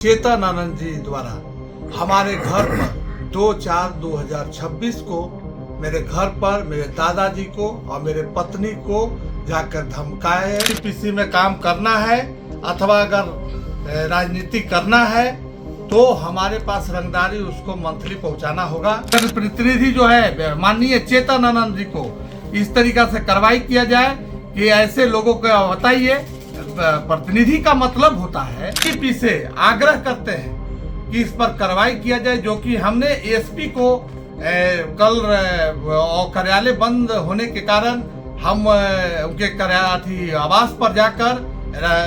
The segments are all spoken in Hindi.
चेतन आनंद जी द्वारा हमारे घर पर 2/4/2026 को मेरे घर पर मेरे दादाजी को और मेरे पत्नी को जाकर धमकाया है। एनटीपीसी में काम करना है अथवा अगर राजनीति करना है तो हमारे पास रंगदारी उसको मंथली पहुंचाना होगा। प्रतिनिधि जो है माननीय चेतन आनंद जी को इस तरीका से कार्रवाई किया जाए कि ऐसे लोगों को बताइए। प्रतिनिधि का मतलब होता है एसपी से आग्रह करते हैं कि इस पर कार्रवाई किया जाए, जो कि हमने एसपी को कल कार्यालय बंद होने के कारण हम उनके आवास पर जाकर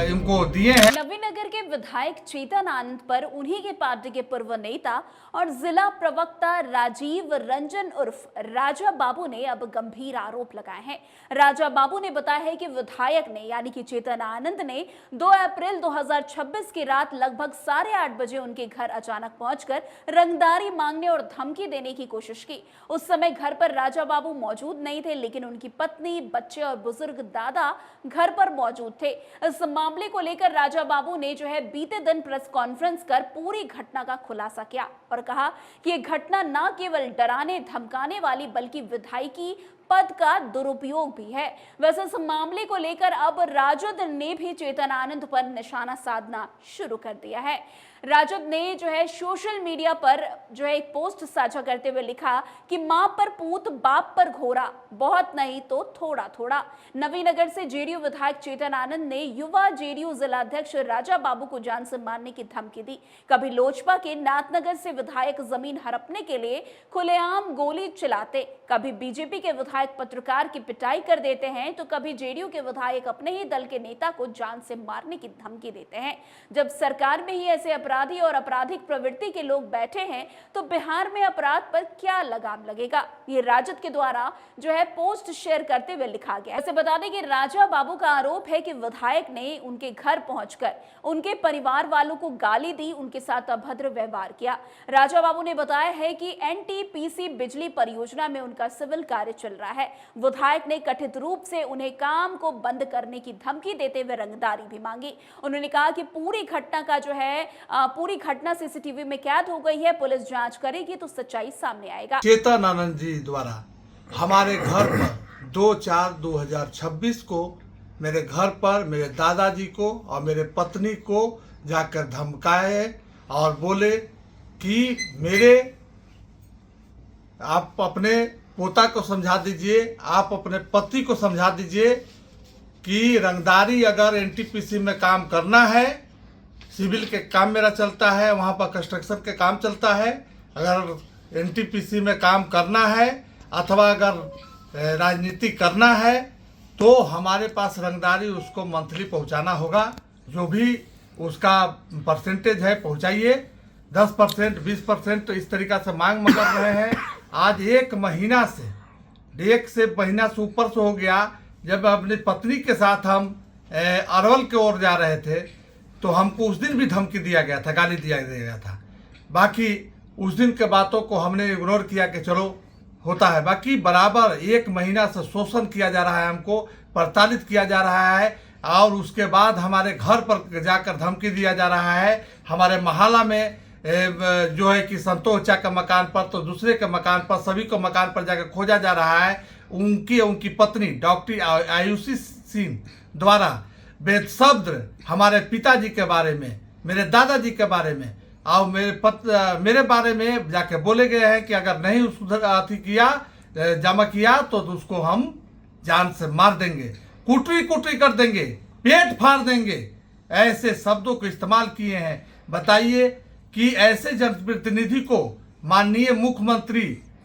इनको दिए हैं। नवीनगर के विधायक चेतन आनंद पर उन्हीं के पार्टी के पूर्व नेता और जिला प्रवक्ता राजीव रंजन उर्फ राजा बाबू ने अब गंभीर आरोप लगाए हैं। राजा बाबू ने बताया है कि विधायक ने यानी कि चेतन आनंद ने 2 अप्रैल 2026 की रात लगभग 8:30 बजे उनके घर अचानक पहुंचकर रंगदारी मांगने और धमकी देने की कोशिश की। उस समय घर पर राजा बाबू मौजूद नहीं थे, लेकिन उनकी पत्नी, बच्चे और बुजुर्ग दादा घर पर मौजूद थे। इस मामले को लेकर राजा बाबू ने बीते दिन प्रेस कॉन्फ्रेंस कर पूरी घटना का खुलासा किया और कहा कि यह घटना न केवल डराने धमकाने वाली बल्कि विधायकी पद का दुरुपयोग भी है। वैसे इस मामले को लेकर अब राजद ने भी चेतन आनंद पर निशाना साधना शुरू कर दिया है। राजद ने सोशल मीडिया पर एक पोस्ट साझा करते हुए लिखा कि मां पर पूत बाप पर घोरा, बहुत नहीं तो थोड़ा थोड़ा। नवीनगर से जेडीयू विधायक चेतन आनंद ने युवा जेडीयू जिलाध्यक्ष राजा बाबू को जान से मारने की धमकी दी। कभी लोजपा के नाथनगर से विधायक जमीन हड़पने के लिए खुलेआम गोली चलाते, कभी बीजेपी के विधायक पत्रकार की पिटाई कर देते हैं, तो कभी जेडीयू के विधायक अपने ही दल के नेता को जान से मारने की धमकी देते हैं। जब सरकार में ही ऐसे अपराधी और आपराधिक प्रवृत्ति के लोग बैठे हैं तो बिहार में अपराध पर क्या लगाम लगेगा? ये राजद के द्वारा पोस्ट शेयर करते हुए लिखा गया। ऐसे बता दें कि राजा बाबू का आरोप है कि विधायक ने उनके घर पहुंचकर उनके परिवार वालों को गाली दी, उनके साथ अभद्र व्यवहार किया। राजा बाबू ने बताया है कि एनटीपीसी बिजली परियोजना में उनका सिविल कार्य चल रहा है। विधायक ने कथित रूप से उन्हें काम को बंद करने की धमकी देते हुए रंगदारी भी मांगी। उन्होंने कहा कि पूरी घटना सीसीटीवी में कैद हो गई है, पुलिस जांच करेगी तो सच्चाई सामने आएगा। चेतन आनंद जी द्वारा हमारे घर पर 2/4/2026 को मेरे घर पर मेरे दादाजी को और मेरे पत्नी को जाकर धमकाया है और बोले कि आप अपने पोता को समझा दीजिए, आप अपने पति को समझा दीजिए कि रंगदारी अगर एनटीपीसी में काम करना है, सिविल के काम मेरा चलता है, वहाँ पर कंस्ट्रक्शन के काम चलता है, अगर एनटीपीसी में काम करना है अथवा अगर राजनीति करना है तो हमारे पास रंगदारी उसको मंथली पहुँचाना होगा। जो भी उसका परसेंटेज है पहुँचाइए, 10%, 20% तो इस तरीक़ा से मांग कर रहे हैं। आज 1 महीना से ऊपर से हो गया। जब अपनी पत्नी के साथ हम अरवल की ओर जा रहे थे तो हमको उस दिन भी धमकी दिया गया था, गाली दिया गया था। बाकी उस दिन के बातों को हमने इग्नोर किया कि चलो होता है। बाकी बराबर 1 महीना से शोषण किया जा रहा है, हमको प्रताड़ित किया जा रहा है और उसके बाद हमारे घर पर जाकर धमकी दिया जा रहा है। हमारे मोहल्ला में कि संतोष चा के मकान पर तो दूसरे के मकान पर, सभी को मकान पर जाकर खोजा जा रहा है। उनकी पत्नी डॉक्टर आयुषी सिंह द्वारा बेशब्द हमारे पिताजी के बारे में, मेरे दादाजी के बारे में और मेरे बारे में जाके बोले गए हैं कि अगर नहीं उसको जमा किया तो उसको हम जान से मार देंगे, कुटरी कर देंगे, पेट फाड़ देंगे। ऐसे शब्दों को इस्तेमाल किए हैं। बताइए कि ऐसे जनप्रतिनिधि को माननीय मुख्यमंत्री,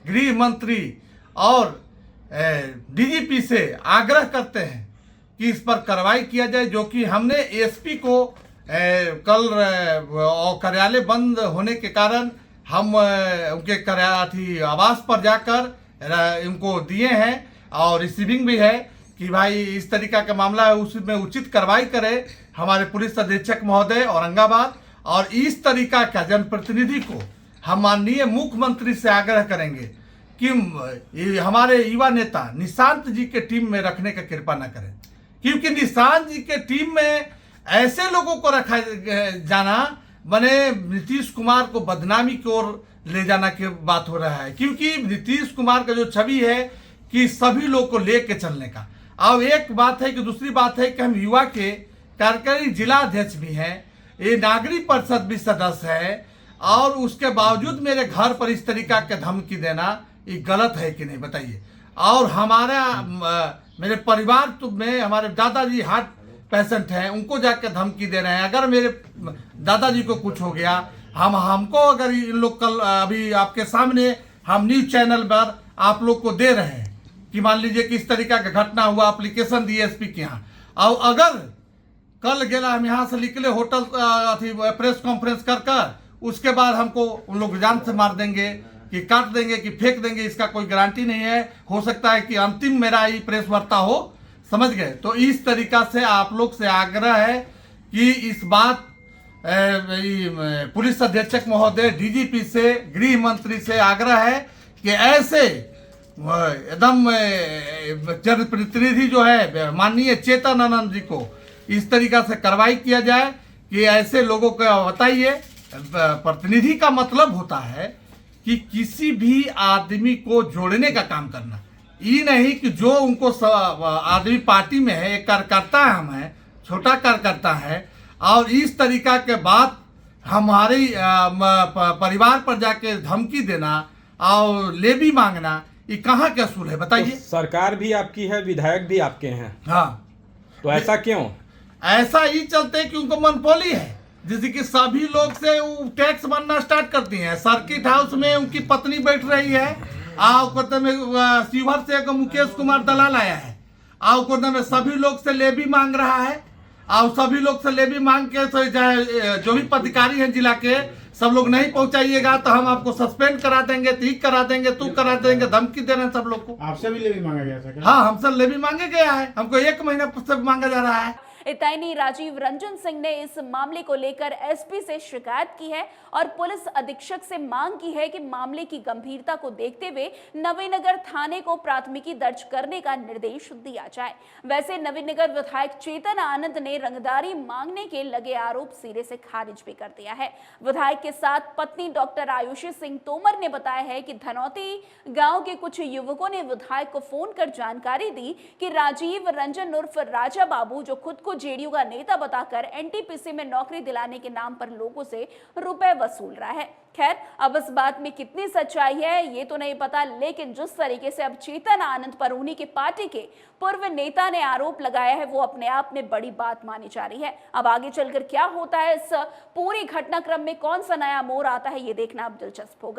गृह मंत्री और डीजीपी से आग्रह करते हैं कि इस पर कार्रवाई किया जाए, जो कि हमने एसपी को कल कार्यालय बंद होने के कारण हम उनके आवास पर जाकर इनको दिए हैं और रिसीविंग भी है कि भाई इस तरीका का मामला है, उसमें उचित कार्रवाई करे हमारे पुलिस अधीक्षक महोदय औरंगाबाद। और इस तरीका का जनप्रतिनिधि को हम माननीय मुख्यमंत्री से आग्रह करेंगे कि हमारे युवा नेता निशांत जी के टीम में रखने का कृपा न करें, क्योंकि निशांत जी के टीम में ऐसे लोगों को रखा जाना बने नीतीश कुमार को बदनामी की ओर ले जाना की बात हो रहा है, क्योंकि नीतीश कुमार का जो छवि है कि सभी लोग को लेके चलने का। अब एक बात है कि दूसरी बात है कि हम युवा के कार्यकारी जिला अध्यक्ष भी हैं, ये नागरिक परिषद भी सदस्य है, और उसके बावजूद मेरे घर पर इस तरीका के धमकी देना ये गलत है कि नहीं बताइए। और हमारा मेरे परिवार में हमारे दादाजी हार्ट पेशेंट हैं, उनको जाकर धमकी दे रहे हैं। अगर मेरे दादाजी को कुछ हो गया, हमको अगर इन लोग कल अभी आपके सामने हम न्यूज चैनल पर आप लोग को दे रहे हैं कि मान लीजिए कि इस तरीका का घटना हुआ, एप्लीकेशन दिए एसपी के यहाँ, और अगर कल गेला हम यहाँ से निकले होटल प्रेस कॉन्फ्रेंस कर उसके बाद हमको उन लोग जान से मार देंगे कि काट देंगे कि फेंक देंगे, इसका कोई गारंटी नहीं है। हो सकता है कि अंतिम मेरा ये प्रेस वार्ता हो, समझ गए। तो इस तरीका से आप लोग से आग्रह है कि इस बात पुलिस अधीक्षक महोदय, डीजीपी से, गृह मंत्री से आग्रह है कि ऐसे एकदम जनप्रतिनिधि जो है माननीय चेतन आनंद जी को इस तरीका से कार्रवाई किया जाए कि ऐसे लोगों को बताइए। प्रतिनिधि का मतलब होता है कि किसी भी आदमी को जोड़ने का काम करना, ये नहीं कि जो उनको आदमी पार्टी में है, एक कार्यकर्ता हम हैं, छोटा कार्यकर्ता है, और इस तरीका के बात हमारे परिवार पर जाके धमकी देना और लेवी मांगना, ये कहाँ के असूल है बताइए। तो सरकार भी आपकी है, विधायक भी आपके हैं। हाँ, तो ऐसा क्यों? ऐसा ही चलते कि उनको मनपोली है, जैसे कि सभी लोग से वो टैक्स बनना स्टार्ट करती हैं। सर्किट हाउस में उनकी पत्नी बैठ रही है, कोते में शिवहर से एक मुकेश कुमार दलाल आया है, कोते में सभी लोग से लेवी मांग रहा है, और सभी लोग से लेवी मांग के चाहे जो भी पदाधिकारी हैं जिला के, सब लोग नहीं पहुंचाइएगा तो हम आपको सस्पेंड करा देंगे, ठीक करा देंगे, तू करा देंगे, धमकी दे रहे हैं सब लोग को। आपसे भी लेवी मांगा गया था? हाँ, हमसे लेवी मांगे गया है, हमको 1 महीना से मांगा जा रहा है। इतना ही नहीं, राजीव रंजन सिंह ने इस मामले को लेकर एसपी से शिकायत की है और पुलिस अधीक्षक से मांग की है कि मामले की गंभीरता को देखते हुए नवीनगर थाने को प्राथमिकी दर्ज करने का निर्देश दिया जाए। वैसे नवीनगर विधायक चेतन आनंद ने रंगदारी मांगने के लगे आरोप सिरे से खारिज भी कर दिया है। विधायक के साथ पत्नी डॉक्टर आयुषी सिंह तोमर ने बताया है कि धनौती गांव के कुछ युवकों ने विधायक को फोन कर जानकारी दी कि राजीव रंजन उर्फ राजा बाबू, जो खुद को जेडीयू का नेता बताकर एनटीपीसी में नौकरी दिलाने के नाम पर लोगों से रुपए वसूल रहा है। खैर, अब इस बात में कितनी सच्चाई है ये तो नहीं पता, लेकिन जिस तरीके से अब चेतन आनंद पर उन्हीं के पार्टी के पूर्व नेता ने आरोप लगाया है, वो अपने आप में बड़ी बात मानी जा रही है। अब आगे चलकर क्या होता है, इस पूरी घटनाक्रम में कौन सा नया मोड़ आता है, ये देखना अब दिलचस्प होगा।